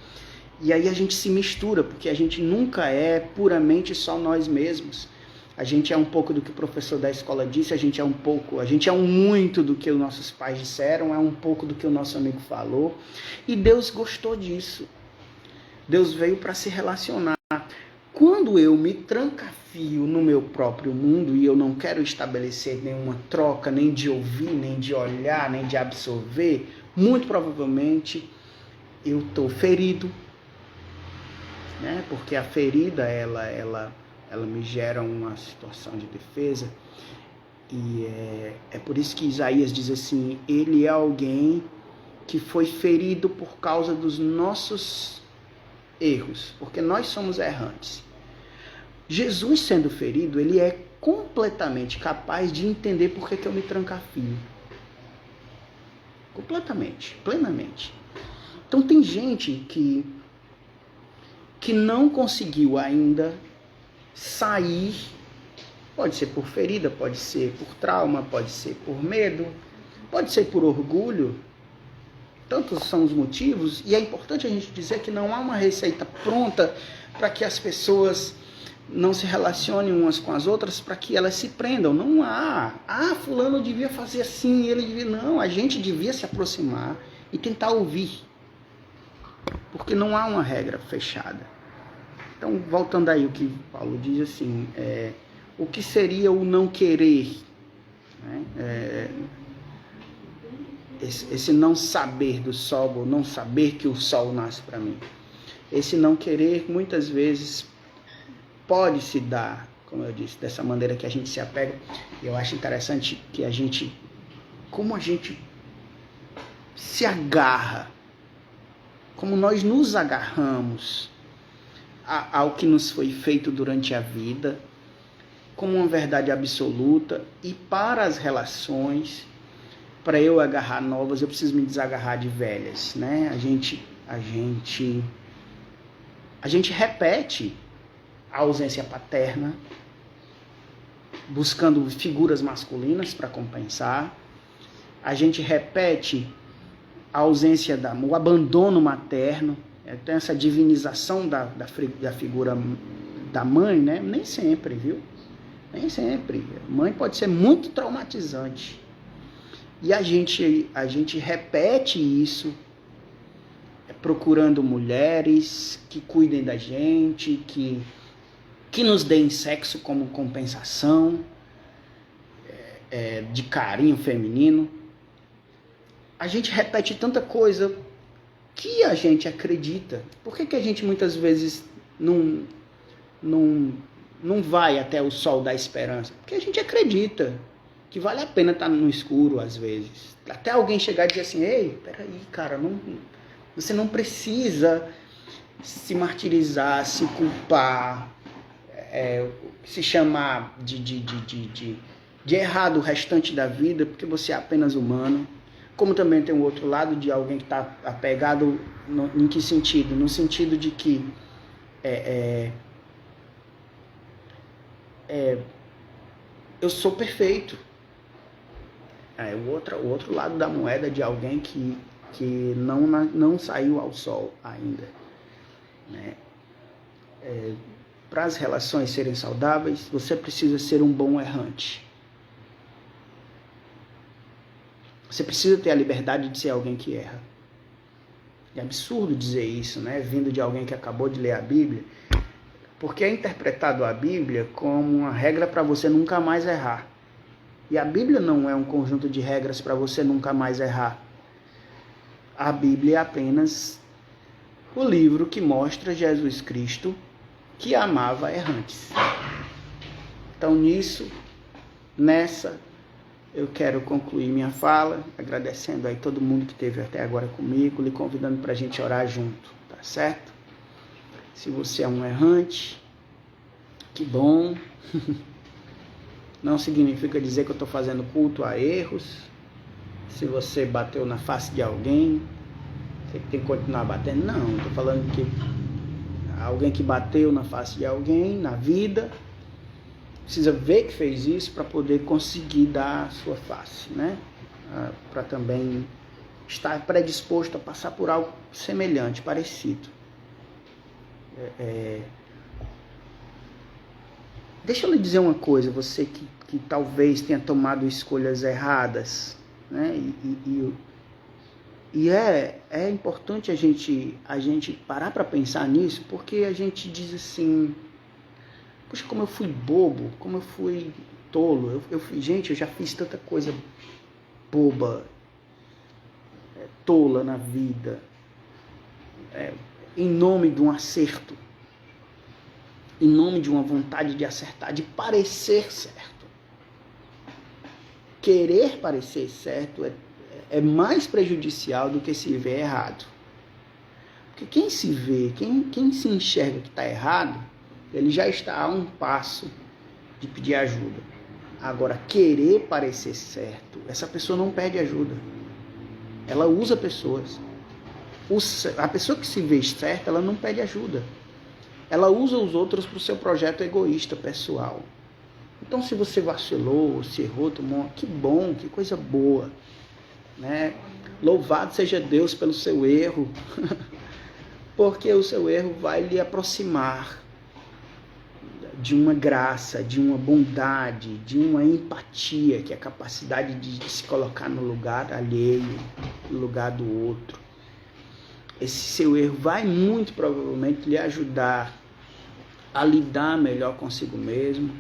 E aí a gente se mistura, porque a gente nunca é puramente só nós mesmos. A gente é um pouco do que o professor da escola disse, a gente é um muito do que os nossos pais disseram, é um pouco do que o nosso amigo falou. E Deus gostou disso. Deus veio para se relacionar. Quando eu me trancafio no meu próprio mundo e eu não quero estabelecer nenhuma troca, nem de ouvir, nem de olhar, nem de absorver, muito provavelmente eu estou ferido, né? Porque a ferida, ela me gera uma situação de defesa. E é por isso que Isaías diz assim, ele é alguém que foi ferido por causa dos nossos erros, porque nós somos errantes. Jesus sendo ferido, ele é completamente capaz de entender por que eu me trancafio. Completamente, plenamente. Então tem gente que não conseguiu ainda sair, pode ser por ferida, pode ser por trauma, pode ser por medo, pode ser por orgulho. Tantos são os motivos, e é importante a gente dizer que não há uma receita pronta para que as pessoas não se relacionem umas com as outras, para que elas se prendam. Não há. Fulano devia fazer assim, ele devia... Não, a gente devia se aproximar e tentar ouvir. Porque não há uma regra fechada. Então, voltando aí o que Paulo diz assim, o que seria o não querer? Né? Esse não saber do sol, ou não saber que o sol nasce para mim. Esse não querer, muitas vezes, pode se dar, como eu disse, dessa maneira que a gente se apega. Eu acho interessante que como a gente se agarra, como nós nos agarramos ao que nos foi feito durante a vida, como uma verdade absoluta, e para as relações, para eu agarrar novas, eu preciso me desagarrar de velhas, né? A gente a gente repete a ausência paterna, buscando figuras masculinas para compensar. A gente repete a ausência o abandono materno, tem essa divinização da figura da mãe, né? Nem sempre, viu? Nem sempre. A mãe pode ser muito traumatizante. E a gente repete isso, procurando mulheres que cuidem da gente, que nos deem sexo como compensação de carinho feminino. A gente repete tanta coisa que a gente acredita. Por que a gente muitas vezes não vai até o sol da esperança? Porque a gente acredita que vale a pena estar no escuro às vezes. Até alguém chegar e dizer assim, ei, peraí, cara, você não precisa se martirizar, se culpar, se chamar de errado o restante da vida, porque você é apenas humano. Como também tem o outro lado de alguém que está apegado, em que sentido? No sentido de que eu sou perfeito. O outro lado da moeda de alguém que não saiu ao sol ainda. Né? Para as relações serem saudáveis, você precisa ser um bom errante. Você precisa ter a liberdade de ser alguém que erra. É absurdo dizer isso, né? Vindo de alguém que acabou de ler a Bíblia, porque é interpretado a Bíblia como uma regra para você nunca mais errar. E a Bíblia não é um conjunto de regras para você nunca mais errar. A Bíblia é apenas o livro que mostra Jesus Cristo que amava errantes. Então nessa, eu quero concluir minha fala, agradecendo aí todo mundo que esteve até agora comigo, lhe convidando para a gente orar junto, tá certo? Se você é um errante, que bom. Não significa dizer que eu estou fazendo culto a erros. Se você bateu na face de alguém, você tem que continuar batendo. Não, estou falando que alguém que bateu na face de alguém, na vida, precisa ver que fez isso para poder conseguir dar a sua face, né? Para também estar predisposto a passar por algo semelhante, parecido. Deixa eu lhe dizer uma coisa, você que talvez tenha tomado escolhas erradas, né? E é importante a gente parar para pensar nisso, porque a gente diz assim, poxa, como eu fui bobo, como eu fui tolo, gente, eu já fiz tanta coisa boba, tola na vida, em nome de um acerto, em nome de uma vontade de acertar, de parecer certo. Querer parecer certo é mais prejudicial do que se ver errado. Porque quem se vê, quem se enxerga que está errado, ele já está a um passo de pedir ajuda. Agora, querer parecer certo, essa pessoa não pede ajuda. Ela usa pessoas. A pessoa que se vê certa, ela não pede ajuda. Ela usa os outros para o seu projeto egoísta, pessoal. Então, se você vacilou, se errou, que bom, que coisa boa. Né? Louvado seja Deus pelo seu erro. Porque o seu erro vai lhe aproximar de uma graça, de uma bondade, de uma empatia, que é a capacidade de se colocar no lugar alheio, no lugar do outro. Esse seu erro vai muito provavelmente lhe ajudar a lidar melhor consigo mesmo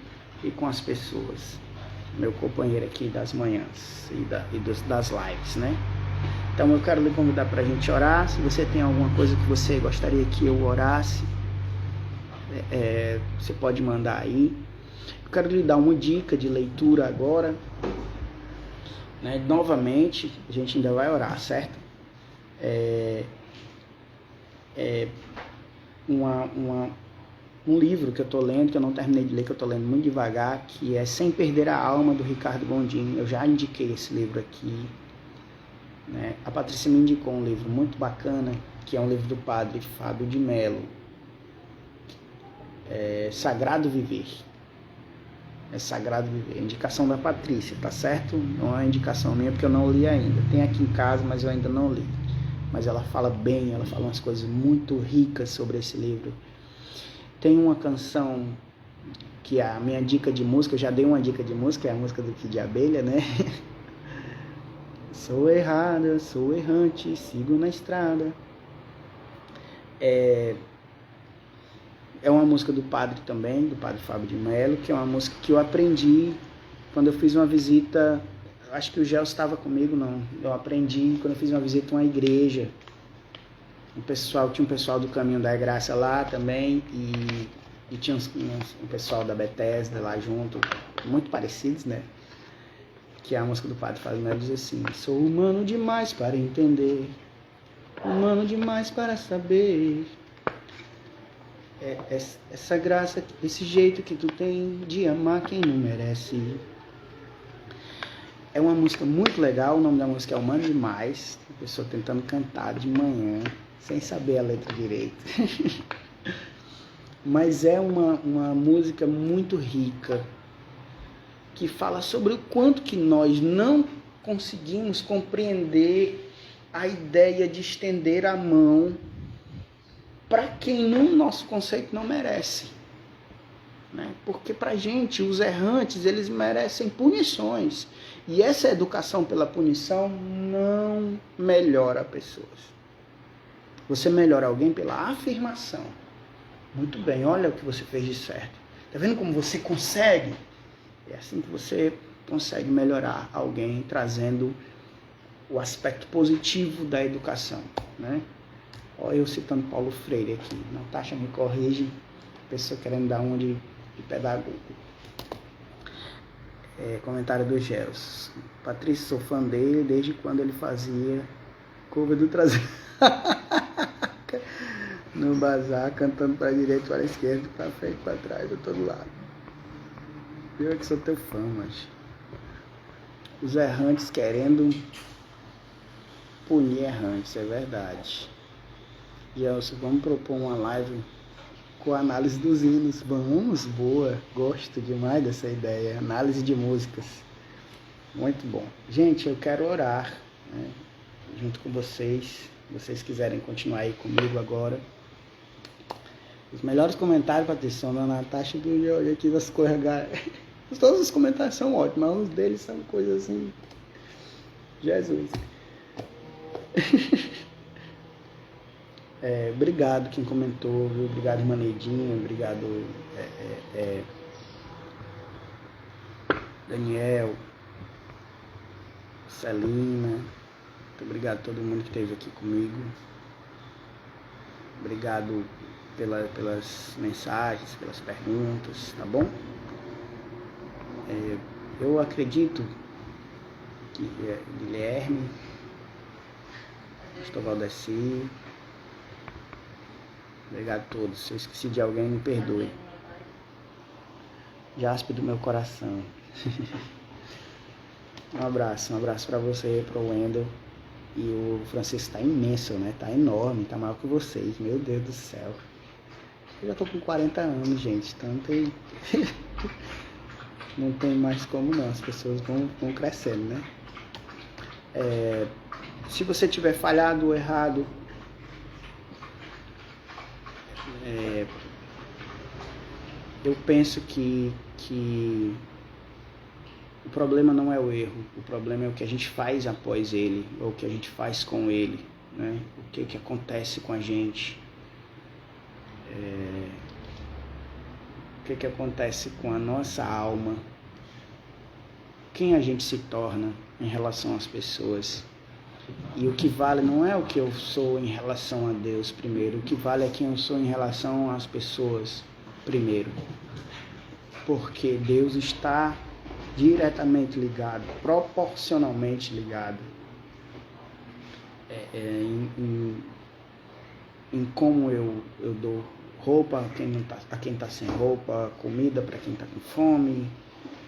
e com as pessoas. Meu companheiro aqui das manhãs e das lives, né? Então eu quero lhe convidar para a gente orar. Se você tem alguma coisa que você gostaria que eu orasse, você pode mandar aí. Eu quero lhe dar uma dica de leitura agora, né? Novamente, a gente ainda vai orar, certo? Um livro que eu estou lendo, que eu não terminei de ler, que eu estou lendo muito devagar, que é Sem Perder a Alma, do Ricardo Gondim. Eu já indiquei esse livro aqui, né? A Patrícia me indicou um livro muito bacana, que é um livro do padre Fábio de Mello, Sagrado Viver. É Sagrado Viver, indicação da Patrícia, tá certo? Não é indicação minha porque eu não li ainda. Tem aqui em casa, mas eu ainda não li. Mas ela fala bem, ela fala umas coisas muito ricas sobre esse livro. Tem uma canção que é a minha dica de música, eu já dei uma dica de música, é a música do Kid Abelha, né? Sou errada, sou errante, sigo na estrada. É uma música do padre também, do padre Fábio de Mello, que é uma música que eu aprendi quando eu fiz uma visita, acho que o Gel estava comigo, não, eu aprendi quando eu fiz uma visita a uma igreja. Tinha um pessoal do Caminho da Graça lá também, e tinha um pessoal da Bethesda lá junto, muito parecidos, né? Que a música do padre Fábio de Mello diz assim: sou humano demais para entender, humano demais para saber. Essa graça, esse jeito que tu tem de amar quem não merece. É uma música muito legal, o nome da música é Humano Demais. A pessoa tentando cantar de manhã, sem saber a letra direito. Mas é uma música muito rica, que fala sobre o quanto que nós não conseguimos compreender a ideia de estender a mão para quem no nosso conceito não merece, né? Porque para gente os errantes eles merecem punições, e essa educação pela punição não melhora pessoas. Você melhora alguém pela afirmação. Muito bem, olha o que você fez de certo. Tá vendo como você consegue? É assim que você consegue melhorar alguém, trazendo o aspecto positivo da educação, né? Olha eu citando Paulo Freire aqui. Natasha me corrige, pessoa querendo dar uma de pedagogo. Comentário do Gels. Patrícia, sou fã dele desde quando ele fazia cover do traseiro no bazar, cantando para a direita, para a esquerda, para frente, para trás, de todo lado. Eu é que sou teu fã, mas os errantes querendo punir errantes, é verdade. Gelson, vamos propor uma live com análise dos hinos. Vamos, boa, gosto demais dessa ideia. Análise de músicas, muito bom. Gente, eu quero orar, né, junto com vocês. Se vocês quiserem continuar aí comigo agora. Os melhores comentários, Patrícia, são da Natasha e do George aqui das Corregar. Todos os comentários são ótimos, mas uns deles são coisas assim. Jesus. Obrigado quem comentou, viu? Obrigado, Manedinho, obrigado, Daniel, Celina, muito obrigado a todo mundo que esteve aqui comigo. Obrigado pelas mensagens, pelas perguntas, tá bom? Eu acredito que Guilherme, Pastor Valdeci, obrigado a todos. Se eu esqueci de alguém, me perdoe. Jaspe do meu coração. Um abraço para você, para o Wendel. E o Francisco tá imenso, né? Tá enorme, tá maior que vocês. Meu Deus do céu. Eu já tô com 40 anos, gente. Então não tem mais como não. As pessoas vão crescendo, né? Se você tiver falhado ou errado, eu penso que o problema não é o erro, o problema é o que a gente faz após ele, ou o que a gente faz com ele, né? O que acontece com a gente, o que acontece com a nossa alma, quem a gente se torna em relação às pessoas. E o que vale não é o que eu sou em relação a Deus primeiro, o que vale é quem eu sou em relação às pessoas primeiro. Porque Deus está diretamente ligado, proporcionalmente ligado em como eu dou roupa a quem está sem roupa, comida para quem está com fome,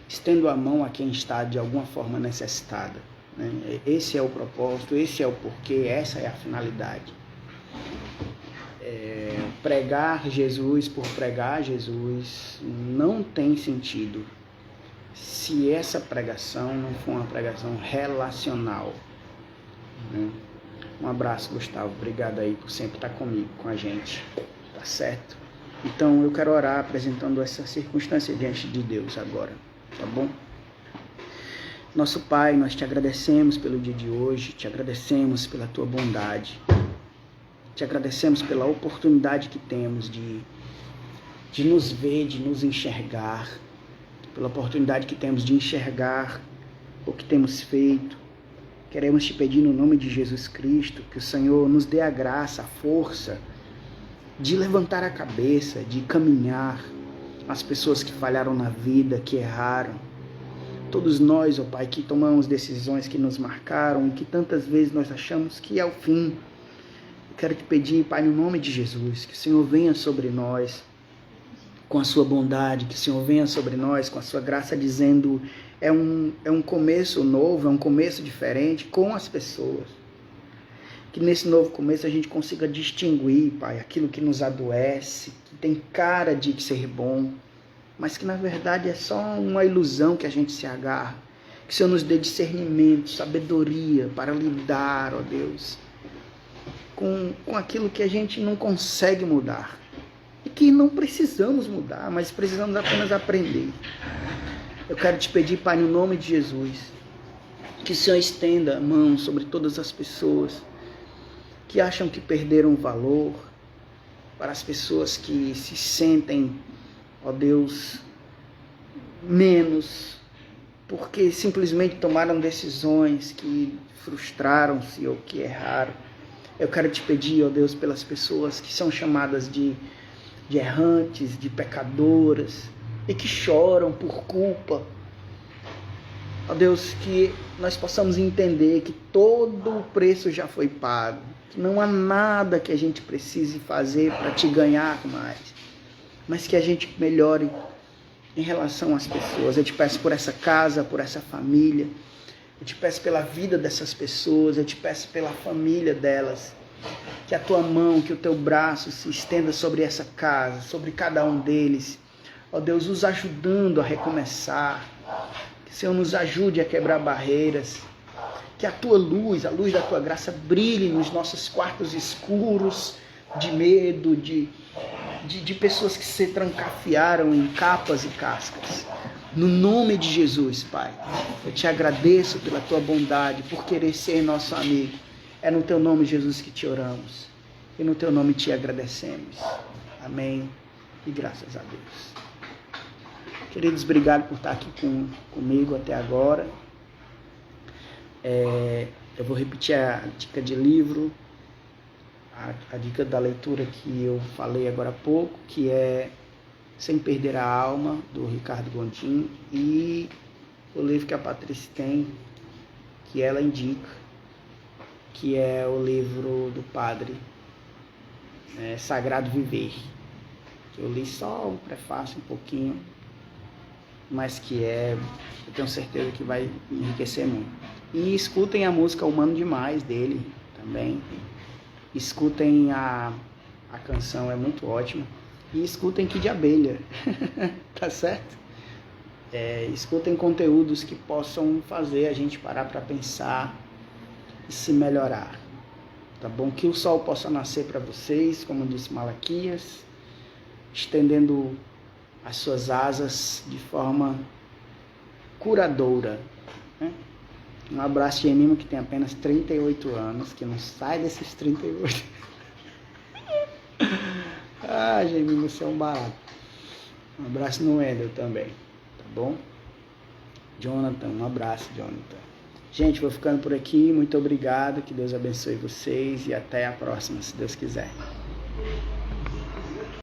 estendo a mão a quem está de alguma forma necessitada, né? Esse é o propósito, esse é o porquê, essa é a finalidade. pregar Jesus por pregar Jesus não tem sentido se essa pregação não for uma pregação relacional, né? Um abraço, Gustavo. Obrigado aí por sempre estar comigo, com a gente. Tá certo? Então eu quero orar apresentando essa circunstância diante de Deus agora. Tá bom? Nosso Pai, nós te agradecemos pelo dia de hoje. Te agradecemos pela tua bondade. Te agradecemos pela oportunidade que temos de nos ver, de nos enxergar. Pela oportunidade que temos de enxergar o que temos feito. Queremos te pedir no nome de Jesus Cristo que o Senhor nos dê a graça, a força de levantar a cabeça, de caminhar. As pessoas que falharam na vida, que erraram. Todos nós, ó Pai, que tomamos decisões que nos marcaram e que tantas vezes nós achamos que é o fim. Eu quero te pedir, Pai, no nome de Jesus, que o Senhor venha sobre nós com a sua bondade, que o Senhor venha sobre nós com a sua graça, dizendo... É um começo novo, é um começo diferente com as pessoas. Que nesse novo começo a gente consiga distinguir, Pai, aquilo que nos adoece, que tem cara de ser bom, mas que na verdade é só uma ilusão que a gente se agarra. Que o Senhor nos dê discernimento, sabedoria para lidar, ó Deus, com aquilo que a gente não consegue mudar. E que não precisamos mudar, mas precisamos apenas aprender. Eu quero te pedir, Pai, no nome de Jesus, que o Senhor estenda a mão sobre todas as pessoas que acham que perderam valor, para as pessoas que se sentem, ó Deus, menos, porque simplesmente tomaram decisões que frustraram-se ou que erraram. Eu quero te pedir, ó Deus, pelas pessoas que são chamadas de errantes, de pecadoras, e que choram por culpa. Ó Deus, que nós possamos entender que todo o preço já foi pago, que não há nada que a gente precise fazer para te ganhar mais, mas que a gente melhore em relação às pessoas. Eu te peço por essa casa, por essa família, eu te peço pela vida dessas pessoas, eu te peço pela família delas, que a tua mão, que o teu braço se estenda sobre essa casa, sobre cada um deles. Ó Deus, os ajudando a recomeçar, que o Senhor nos ajude a quebrar barreiras, que a tua luz, a luz da tua graça brilhe nos nossos quartos escuros, de medo, de pessoas que se trancafiaram em capas e cascas. No nome de Jesus, Pai, eu te agradeço pela tua bondade, por querer ser nosso amigo. É no teu nome, Jesus, que te oramos, e no teu nome te agradecemos. Amém, e graças a Deus. Queridos, obrigado por estar aqui comigo até agora. Eu vou repetir a dica de livro, a dica da leitura que eu falei agora há pouco, que é Sem Perder a Alma, do Ricardo Gondim, e o livro que a Patrícia tem, que ela indica, que é o livro do padre Sagrado Viver. Eu li só o prefácio um pouquinho, mas que eu tenho certeza que vai enriquecer muito. E escutem a música Humano Demais dele também. Escutem a canção, é muito ótima. E escutem Kid Abelha, tá certo? Escutem conteúdos que possam fazer a gente parar para pensar e se melhorar. Tá bom? Que o sol possa nascer para vocês, como disse Malaquias, estendendo as suas asas de forma curadora, né? Um abraço de Emima, que tem apenas 38 anos, que não sai desses 38. Gemima, você é um barato. Um abraço no Wendel também, tá bom? Jonathan, um abraço, Jonathan. Gente, vou ficando por aqui, muito obrigado, que Deus abençoe vocês e até a próxima, se Deus quiser.